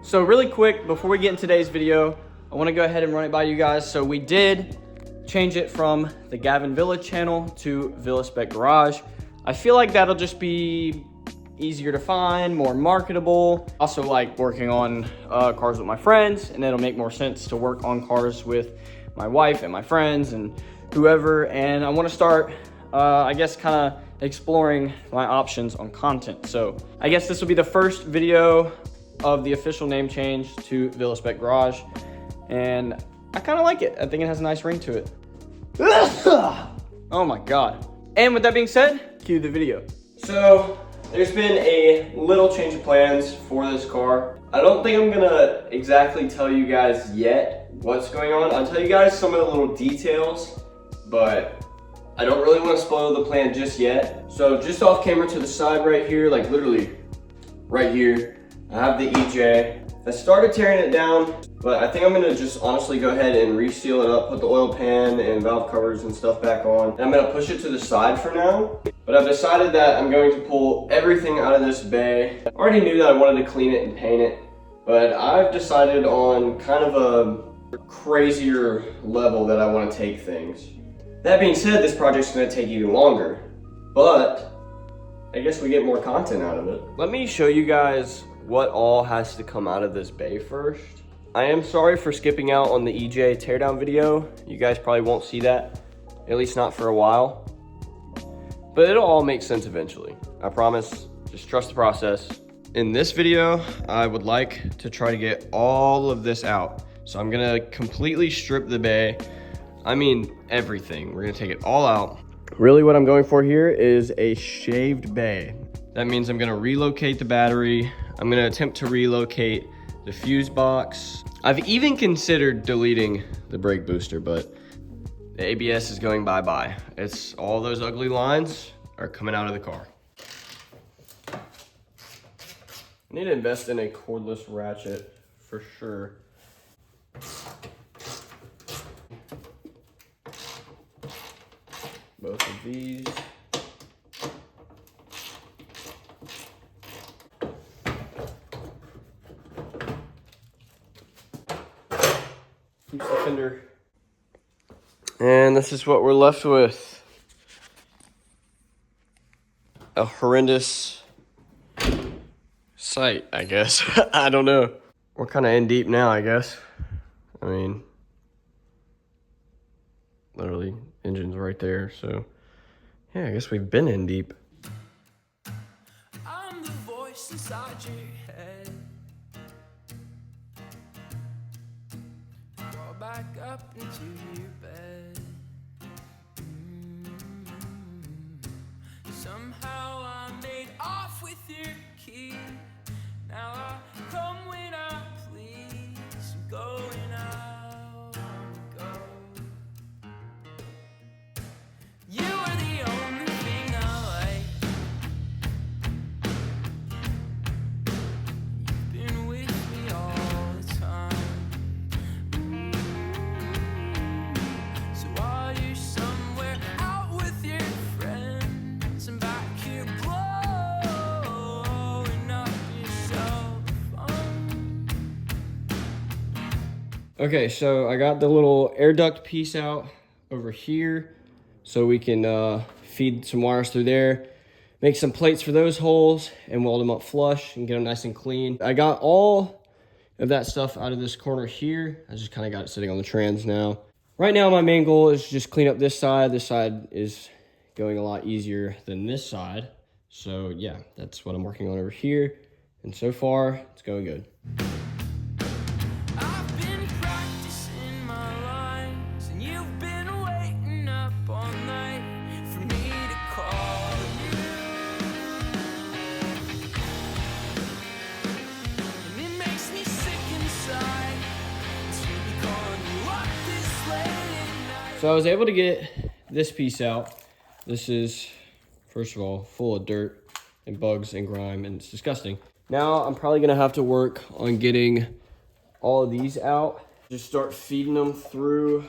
So really quick, before we get in today's video, I want to go ahead and run it by you guys. So we did change it from the Gavin Villa channel to Villa Spec Garage. I feel like that'll just be easier to find, more marketable. Also like working on cars with my friends, and it'll make more sense to work on cars with my wife and my friends and whoever. And I want to start, I guess, kind of exploring my options on content. So I guess this will be the first video of the official name change to Villa Spec Garage, and I kind of like it. I think it has a nice ring to it. Oh my God. And with that being said, cue the video. So there's been a little change of plans for this car. I don't think I'm gonna exactly tell you guys yet what's going on. I'll tell you guys some of the little details, but I don't really want to spoil the plan just yet. So just off camera to the side right here, like literally right here, I have the EJ. I started tearing it down, but I think I'm gonna just honestly go ahead and reseal it up, put the oil pan and valve covers and stuff back on. And I'm gonna push it to the side for now. But I've decided that I'm going to pull everything out of this bay. I already knew that I wanted to clean it and paint it, but I've decided on kind of a crazier level that I want to take things. That being said, this project's gonna take even longer, but I guess we get more content out of it. Let me show you guys what all has to come out of this bay first. I am sorry for skipping out on the EJ teardown video. You guys probably won't see that, at least not for a while. But it'll all make sense eventually. I promise, just trust the process. In this video, I would like to try to get all of this out. So I'm gonna completely strip the bay. I mean, everything. We're gonna take it all out. Really what I'm going for here is a shaved bay. That means I'm gonna relocate the battery. I'm gonna attempt to relocate the fuse box. I've even considered deleting the brake booster, but the ABS is going bye-bye. It's all those ugly lines are coming out of the car. I need to invest in a cordless ratchet for sure. Both of these. Keeps the fender. And this is what we're left with. A horrendous sight, I guess. I don't know. We're kind of in deep now, I guess. I mean, literally, engine's right there, so yeah, I guess we've been in deep. I'm the voice inside your head. Go back up into your bed. Somehow I made off with your key. Now I come when I please. I'm going out to go. You are the only thing I like. You've been with me all the time. So while you're somewhere out with your friends, I'm back here blowing up yourself fun. Okay, so I got the little air duct piece out over here, so we can feed some wires through there, make some plates for those holes, and weld them up flush and get them nice and clean. I got all of that stuff out of this corner here. I just kind of got it sitting on the trans now. Right now, my main goal is to just clean up this side. This side is going a lot easier than this side. So yeah, that's what I'm working on over here. And so far, it's going good. I've been practicing my lines, and you've been waiting up all night for me to call you. And it makes me sick inside to be calling you up this late at night. So I was able to get this piece out. This is, first of all, full of dirt and bugs and grime, and it's disgusting. Now I'm probably gonna have to work on getting all of these out. Just start feeding them through.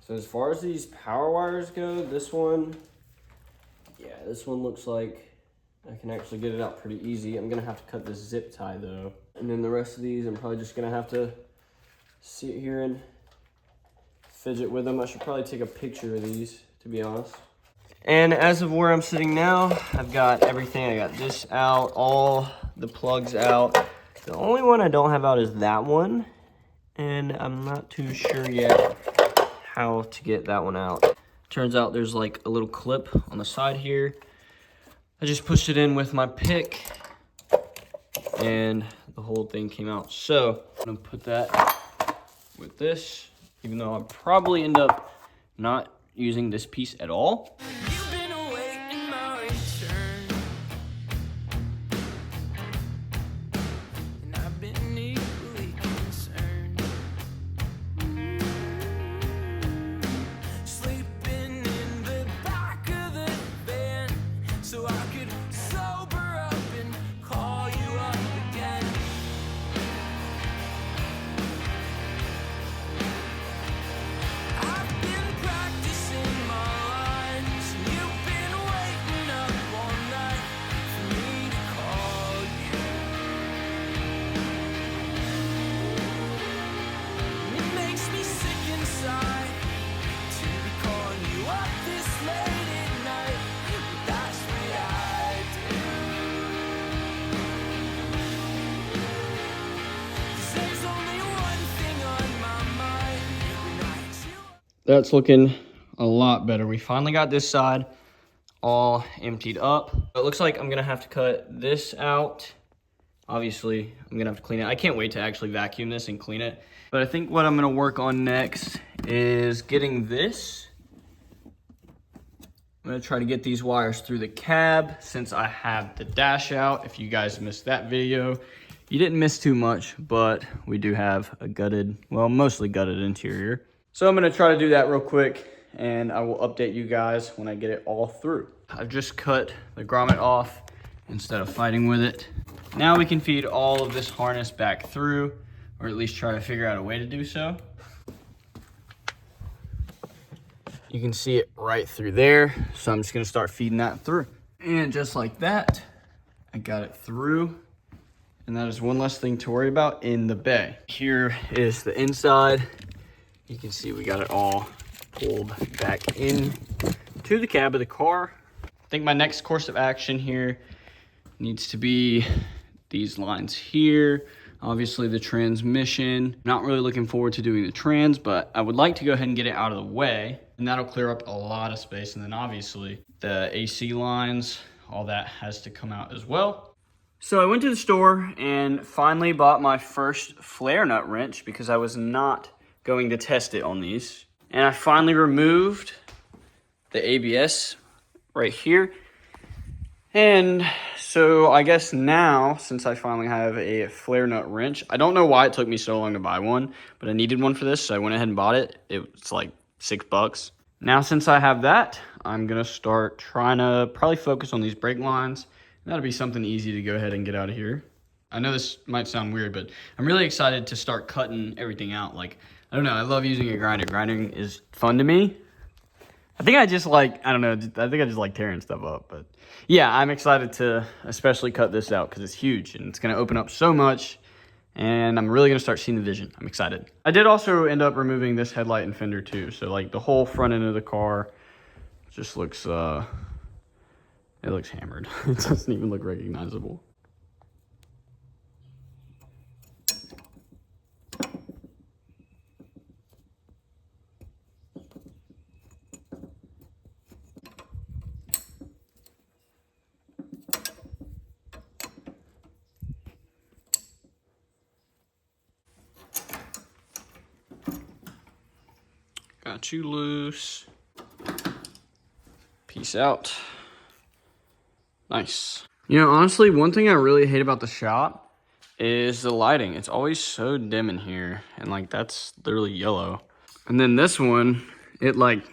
So as far as these power wires go, this one, yeah, this one looks like I can actually get it out pretty easy. I'm gonna have to cut this zip tie though. And then the rest of these, I'm probably just gonna have to sit here and fidget with them. I should probably take a picture of these, to be honest. And as of where I'm sitting now, I've got everything. I got this out, all the plugs out. The only one I don't have out is that one. And I'm not too sure yet how to get that one out. Turns out there's like a little clip on the side here. I just pushed it in with my pick and the whole thing came out. So I'm gonna put that with this, even though I'll probably end up not using this piece at all. That's looking a lot better. We finally got this side all emptied up. It looks like I'm gonna have to cut this out. Obviously, I'm gonna have to clean it. I can't wait to actually vacuum this and clean it. But I think what I'm gonna work on next is getting this. I'm gonna try to get these wires through the cab since I have the dash out. If you guys missed that video, you didn't miss too much, but we do have a gutted, well, mostly gutted interior. So I'm gonna try to do that real quick and I will update you guys when I get it all through. I've just cut the grommet off instead of fighting with it. Now we can feed all of this harness back through, or at least try to figure out a way to do so. You can see it right through there. So I'm just gonna start feeding that through. And just like that, I got it through. And that is one less thing to worry about in the bay. Here is the inside. You can see we got it all pulled back in to the cab of the car. I think my next course of action here needs to be these lines here. Obviously the transmission. Not really looking forward to doing the trans, but I would like to go ahead and get it out of the way, and that'll clear up a lot of space. And then obviously the AC lines, all that has to come out as well. So I went to the store and finally bought my first flare nut wrench because I was not going to test it on these. And I finally removed the ABS right here. And so I guess now, since I finally have a flare nut wrench, I don't know why it took me so long to buy one, but I needed one for this, so I went ahead and bought it. It's like $6. Now, since I have that, I'm gonna start trying to probably focus on these brake lines. That'll be something easy to go ahead and get out of here. I know this might sound weird, but I'm really excited to start cutting everything out. Like, I don't know, I love using a grinder. Grinding is fun to me. I think I just like, I don't know, I think I just like tearing stuff up. But yeah, I'm excited to especially cut this out because it's huge and it's gonna open up so much and I'm really gonna start seeing the vision. I'm excited. I did also end up removing this headlight and fender too. So like the whole front end of the car just looks, it looks hammered. It doesn't even look recognizable. Got you loose. Peace out. Nice. You know, honestly, one thing I really hate about the shop is the lighting. It's always so dim in here, and like that's literally yellow. And then this one, it like,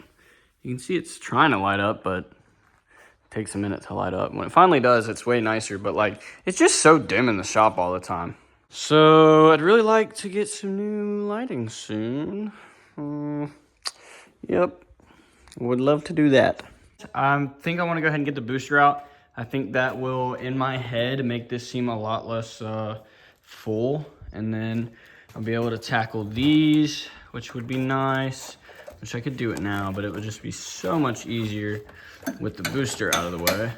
you can see it's trying to light up, but it takes a minute to light up. When it finally does, it's way nicer, but like, it's just so dim in the shop all the time. So I'd really like to get some new lighting soon. Yep, would love to do that. I think I want to go ahead and get the booster out. I think that will, in my head, make this seem a lot less full. And then I'll be able to tackle these, which would be nice. Wish I could do it now, but it would just be so much easier with the booster out of the way.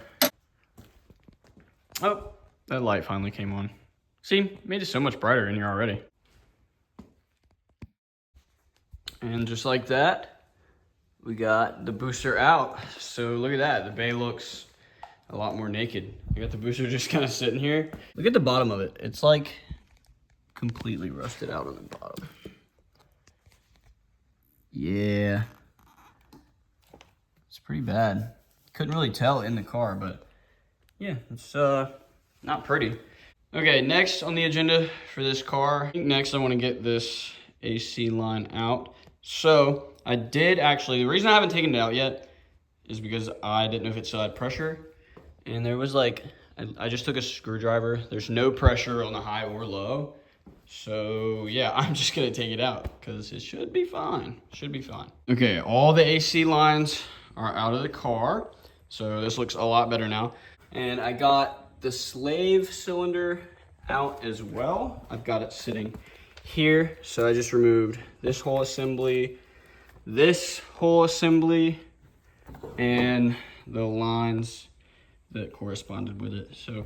Oh, that light finally came on. See, made it so much brighter in here already. And just like that, we got the booster out. So look at that, the bay looks a lot more naked. I got the booster just kind of sitting here. Look at the bottom of it. It's like completely rusted out on the bottom. Yeah, it's pretty bad. Couldn't really tell in the car, but yeah, it's not pretty. Okay, next on the agenda for this car, I think next I want to get this AC line out. So I did actually, the reason I haven't taken it out yet is because I didn't know if it still had pressure. And there was like, I just took a screwdriver. There's no pressure on the high or low. So yeah, I'm just gonna take it out because it should be fine. Should be fine. Okay, all the AC lines are out of the car. So this looks a lot better now. And I got the slave cylinder out as well. I've got it sitting here. So I just removed this whole assembly, this whole assembly, and the lines that corresponded with it. So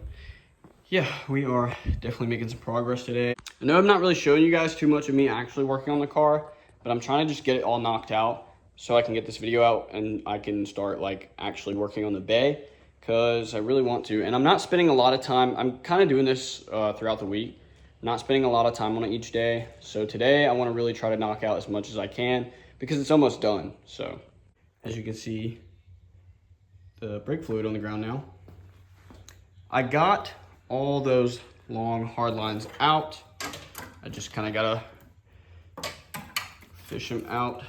yeah, we are definitely making some progress today. I know I'm not really showing you guys too much of me actually working on the car, but I'm trying to just get it all knocked out so I can get this video out and I can start like actually working on the bay, because I really want to. And I'm not spending a lot of time. I'm kind of doing this throughout the week. I'm not spending a lot of time on it each day. So today I want to really try to knock out as much as I can because it's almost done. So as you can see, the brake fluid on the ground now. I got all those long hard lines out. I just kind of gotta fish them out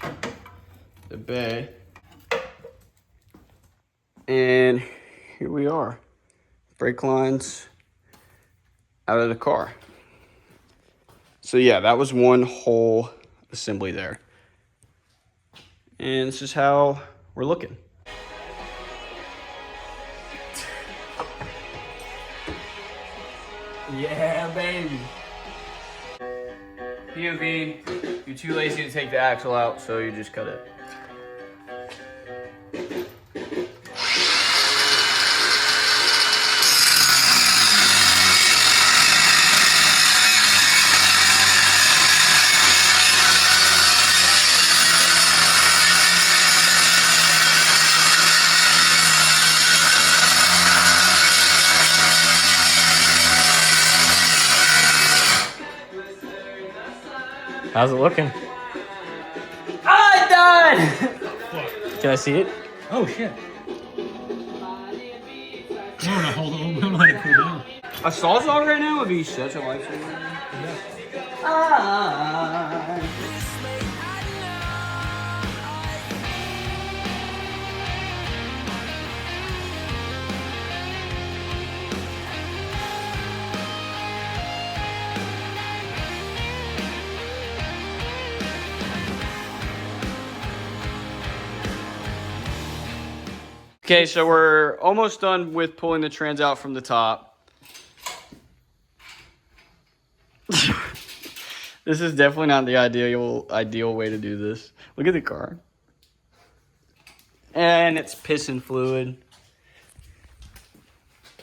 the bay. And here we are, brake lines out of the car. So yeah, that was one whole assembly there. And this is how we're looking. Yeah, baby. POV, you're too lazy to take the axle out, so you just cut it. How's it looking? I'm done! Can I see it? Oh shit. No, hold on. We'll let it cool down. A Sawzall right now would be such a lifesaver. Yeah. Okay, so we're almost done with pulling the trans out from the top. This is definitely not the ideal way to do this. Look at the car. And it's pissing fluid.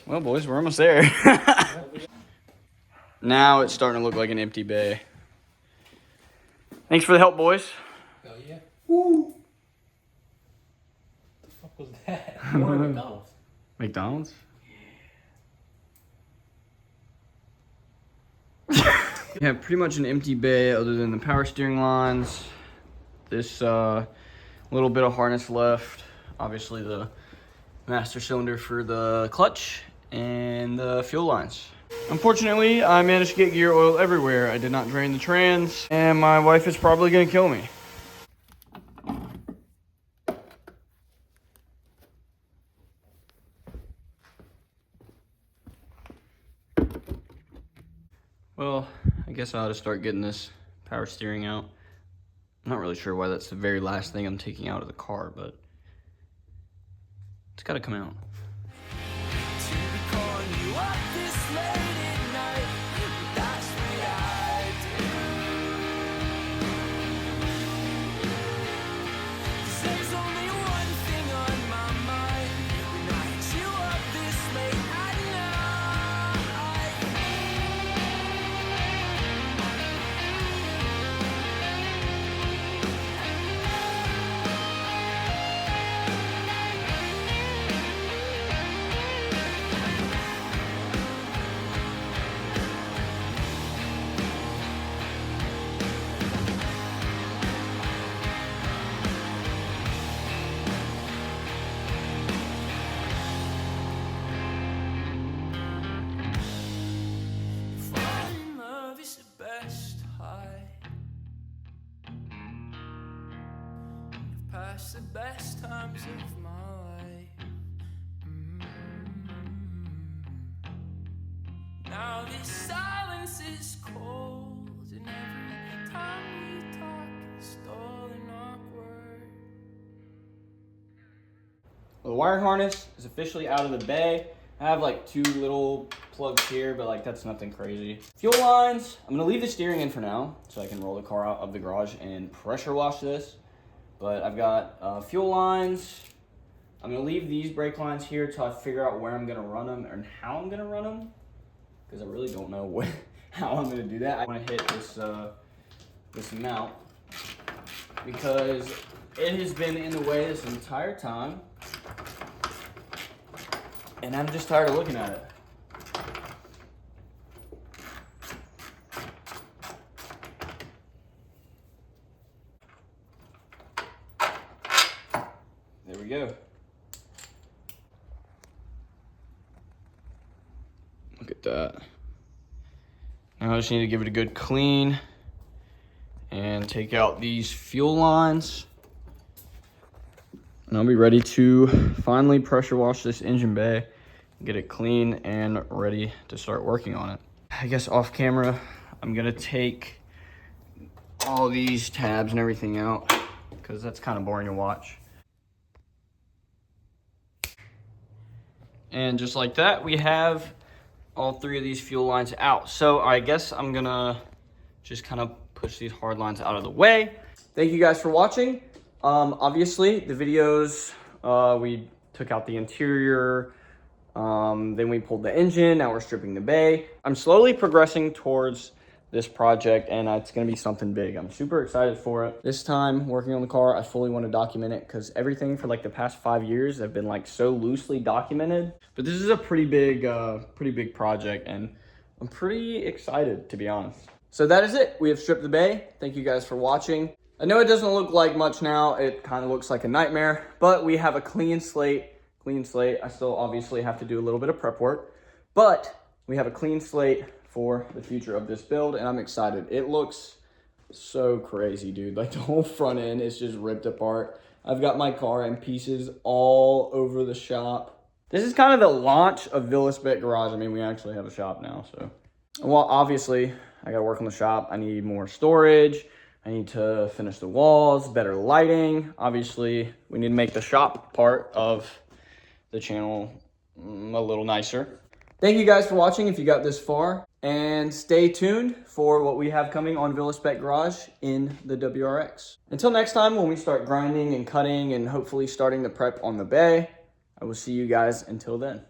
Well, boys, we're almost there. Now it's starting to look like an empty bay. Thanks for the help, boys. Oh yeah. Woo. What the fuck was that? More McDonald's. McDonald's? Yeah, pretty much an empty bay other than the power steering lines. This little bit of harness left. Obviously the master cylinder for the clutch and the fuel lines. Unfortunately, I managed to get gear oil everywhere. I did not drain the trans, and my wife is probably gonna kill me. Well, I guess I ought to start getting this power steering out. I'm not really sure why that's the very last thing I'm taking out of the car, but it's gotta come out. Past the best times of my life. Now this silence is cold, and every time we talk is stalled and awkward. The wire harness is officially out of the bay. I have like 2 little plugs here, but like that's nothing crazy. Fuel lines, I'm gonna leave the steering in for now so I can roll the car out of the garage and pressure wash this. But I've got fuel lines. I'm gonna leave these brake lines here till I figure out where I'm gonna run them and how I'm gonna run them, because I really don't know how I'm gonna do that. I wanna hit this, this mount because it has been in the way this entire time. And I'm just tired of looking at it. There we go. Look at that. Now I just need to give it a good clean and take out these fuel lines. And I'll be ready to finally pressure wash this engine bay, get it clean and ready to start working on it. I guess off camera, I'm gonna take all these tabs and everything out because that's kind of boring to watch. And just like that, we have all 3 of these fuel lines out. So I guess I'm gonna just kind of push these hard lines out of the way. Thank you guys for watching. Obviously the videos, we took out the interior, then we pulled the engine, now we're stripping the bay. I'm slowly progressing towards this project and it's gonna be something big. I'm super excited for it. This time working on the car, I fully want to document it because everything for like the past 5 years have been like so loosely documented. But this is a pretty big project and I'm pretty excited, to be honest. So that is it. We have stripped the bay. Thank you guys for watching. I know it doesn't look like much now. It kind of looks like a nightmare, but we have a clean slate. I still obviously have to do a little bit of prep work, but we have a clean slate for the future of this build and I'm excited. It looks so crazy, dude. Like the whole front end is just ripped apart. I've got my car in pieces all over the shop. This is kind of the launch of Villisbet Garage. I mean, we actually have a shop now, so. Well, obviously, I gotta work on the shop. I need more storage. I need to finish the walls, better lighting. Obviously, we need to make the shop part of the channel a little nicer. Thank you guys for watching if you got this far. And stay tuned for what we have coming on Villisbet Garage in the WRX. Until next time, when we start grinding and cutting and hopefully starting the prep on the bay, I will see you guys until then.